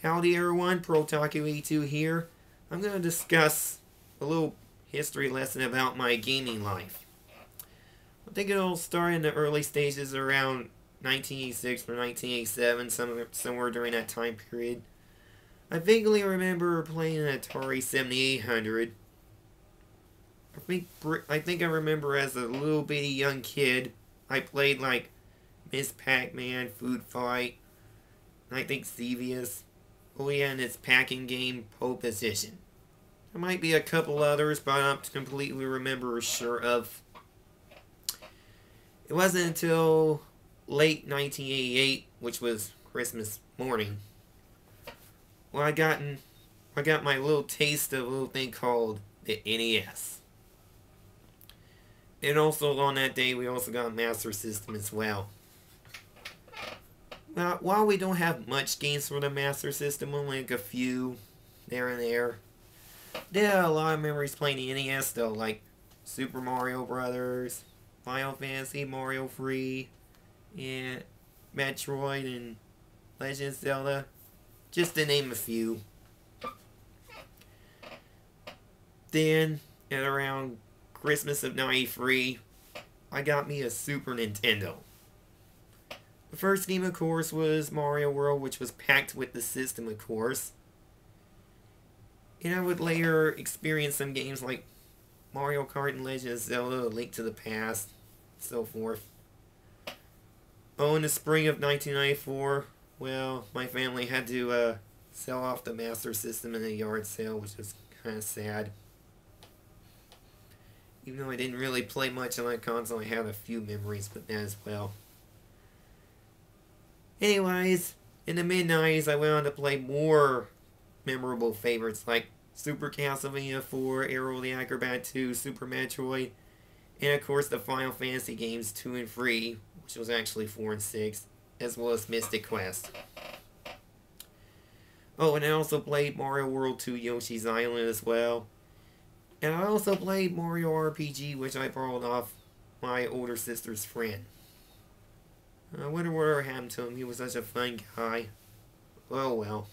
Howdy everyone, ProTaku82 here. I'm going to discuss a little history lesson about my gaming life. I think it all started in the early stages around 1986 or 1987, somewhere during that time period. I vaguely remember playing an Atari 7800. I think I remember as a little bitty young kid, I played like Miss Pac-Man, Food Fight, and I think Sevius. Oh yeah, and its packing game, Pole Position. There might be a couple others, but I don't completely remember sure of. It wasn't until late 1988, which was Christmas morning, when I got my little taste of a little thing called the NES. And also on that day, we also got a Master System as well. Now, while we don't have much games for the Master System, only like a few there and there, there are a lot of memories playing the NES though, like Super Mario Brothers, Final Fantasy, Mario 3, and Metroid and Legend of Zelda, just to name a few. Then, at around Christmas of '93, I got me a Super Nintendo. The first game, of course, was Mario World, which was packed with the system, of course. And I would later experience some games like Mario Kart and Legend of Zelda, A Link to the Past, so forth. Oh, in the spring of 1994, well, my family had to sell off the Master System in a yard sale, which was kind of sad. Even though I didn't really play much on that console, I had a few memories with that as well. Anyways, in the mid-90s, I went on to play more memorable favorites like Super Castlevania 4, Aero the Acrobat 2, Super Metroid, and of course the Final Fantasy games 2 and 3, which was actually 4 and 6, as well as Mystic Quest. Oh, and I also played Mario World 2 Yoshi's Island as well. And I also played Mario RPG, which I borrowed off my older sister's friend. I wonder whatever happened to him. He was such a fun guy. Oh well.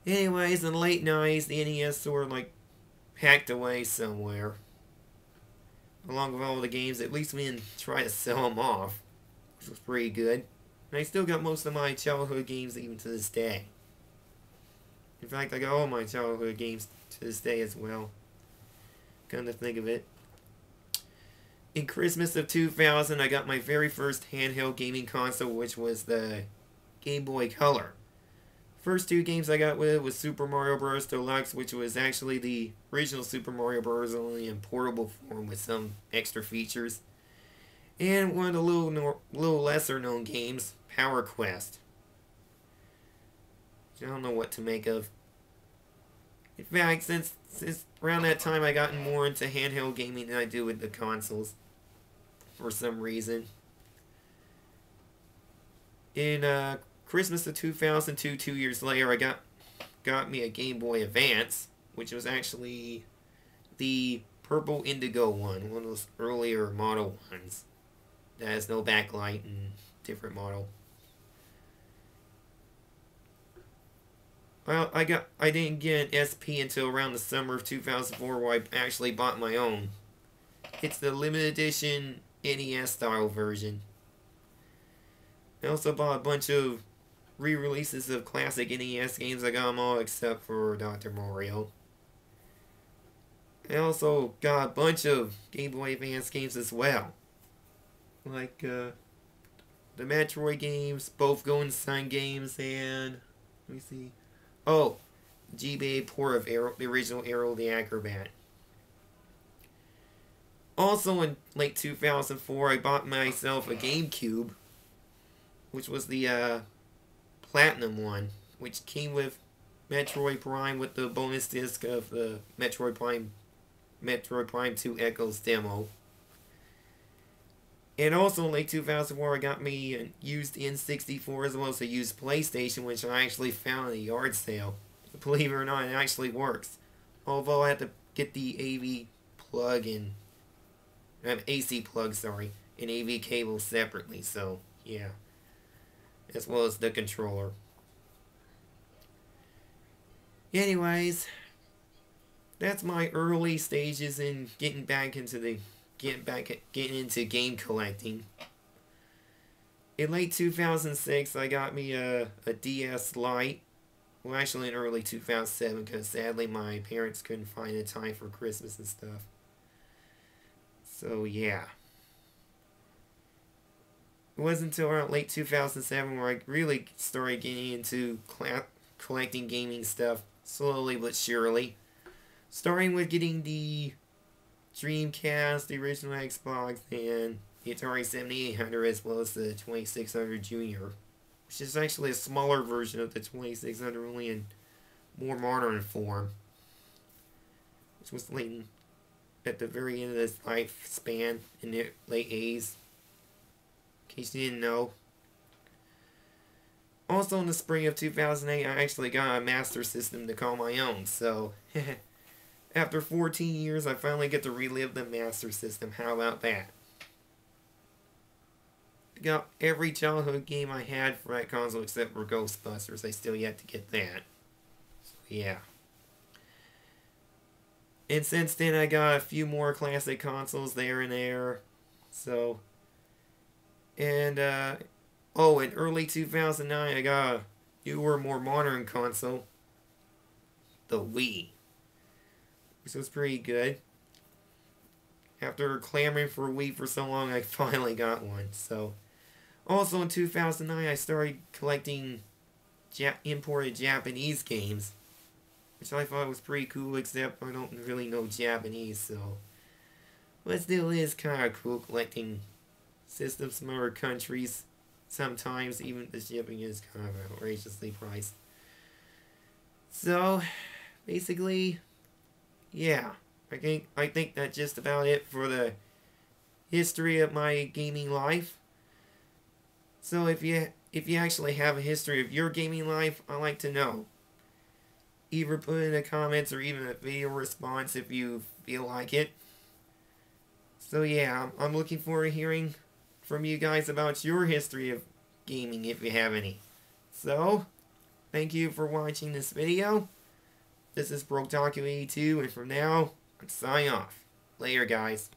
Anyways, in the late 90s, the NES sort of like packed away somewhere. Along with all the games, at least we didn't try to sell them off, which was pretty good. And I still got most of my childhood games even to this day. In fact, I got all my childhood games to this day as well. Come to think of it. In Christmas of 2000, I got my very first handheld gaming console, which was the Game Boy Color. First two games I got with it was Super Mario Bros. Deluxe, which was actually the original Super Mario Bros. Only in portable form with some extra features. And one of the little lesser known games, Power Quest. I don't know what to make of. In fact, since around that time I gotten more into handheld gaming than I do with the consoles. For some reason. In Christmas of 2002, 2 years later, I got me a Game Boy Advance, which was actually the purple indigo one of those earlier model ones that has no backlight and different model. Well, I didn't get an SP until around the summer of 2004, where I actually bought my own. It's the limited edition NES style version. I also bought a bunch of re-releases of classic NES games. I got them all except for Dr. Mario. I also got a bunch of Game Boy Advance games as well. Like the Metroid games, both Golden Sun games, and let me see. Oh, GBA port of the original Aero the Acrobat. Also in late 2004, I bought myself a GameCube, which was the Platinum one, which came with Metroid Prime with the bonus disc of the Metroid Prime 2 Echoes demo. And also in late 2004, I got me a used N64 as well as a used PlayStation, which I actually found at a yard sale. Believe it or not, it actually works. Although I had to get the AV plug and AC plug, sorry, and AV cable separately, so yeah. As well as the controller. Anyways, that's my early stages in getting into game collecting. In late 2006, I got me a DS Lite. Well, actually in early 2007, because sadly my parents couldn't find a time for Christmas and stuff. So yeah. It wasn't until around late 2007 where I really started getting into collecting gaming stuff, slowly but surely. Starting with getting the Dreamcast, the original Xbox, and the Atari 7800, as well as the 2600 Junior, which is actually a smaller version of the 2600, only in more modern form, which was late at the very end of its lifespan in the late 80s, in case you didn't know. Also in the spring of 2008, I actually got a Master System to call my own, so after 14 years, I finally get to relive the Master System. How about that? I got every childhood game I had for that console except for Ghostbusters. I still yet to get that. So, yeah. And since then, I got a few more classic consoles there and there. So, and, oh, in early 2009, I got a newer, more modern console. The Wii. Which was pretty good. After clamoring for a Wii for so long, I finally got one. So, also in 2009, I started collecting imported Japanese games, which I thought was pretty cool, except I don't really know Japanese, so. But it still is kind of cool collecting systems from other countries. Sometimes even the shipping is kind of outrageously priced. So, basically, yeah, I think that's just about it for the history of my gaming life. So if you actually have a history of your gaming life, I'd like to know. Either put in the comments or even a video response if you feel like it. So yeah, I'm looking forward to hearing from you guys about your history of gaming if you have any. So, thank you for watching this video. This is BrokeTaku82, and from now, I'm signing off. Later, guys.